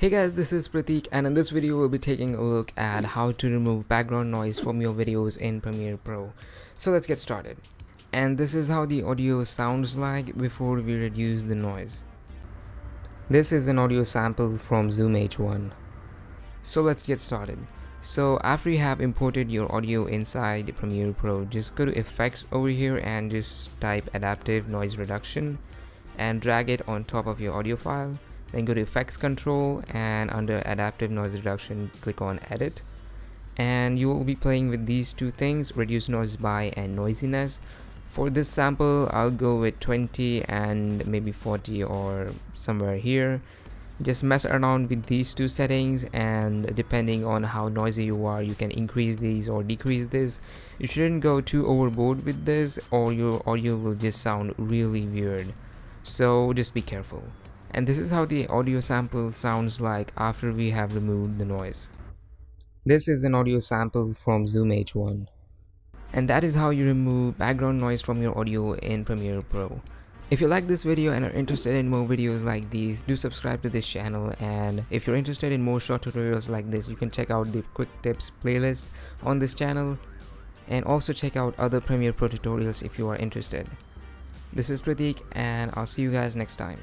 Hey guys, this is Pratik, and in this video we'll be taking a look at how to remove background noise from your videos in Premiere Pro. So let's get started. And this is how the audio sounds like before we reduce the noise. This is an audio sample from Zoom H1. So let's get started. So after you have imported your audio inside Premiere Pro, just go to Effects over here and just type Adaptive Noise Reduction and drag it on top of your audio file. Then go to Effects Control and under Adaptive Noise Reduction click on Edit, and you will be playing with these two things, Reduce Noise By and Noisiness. For this sample I'll go with 20 and maybe 40 or somewhere here. Just mess around with these two settings, and depending on how noisy you are you can increase these or decrease this. You shouldn't go too overboard with this or your audio will just sound really weird, so just be careful. And this is how the audio sample sounds like after we have removed the noise. This is an audio sample from Zoom H1. And that is how you remove background noise from your audio in Premiere Pro. If you like this video and are interested in more videos like these, do subscribe to this channel, and if you're interested in more short tutorials like this, you can check out the quick tips playlist on this channel, and also check out other Premiere Pro tutorials if you are interested. This is Pratik, and I'll see you guys next time.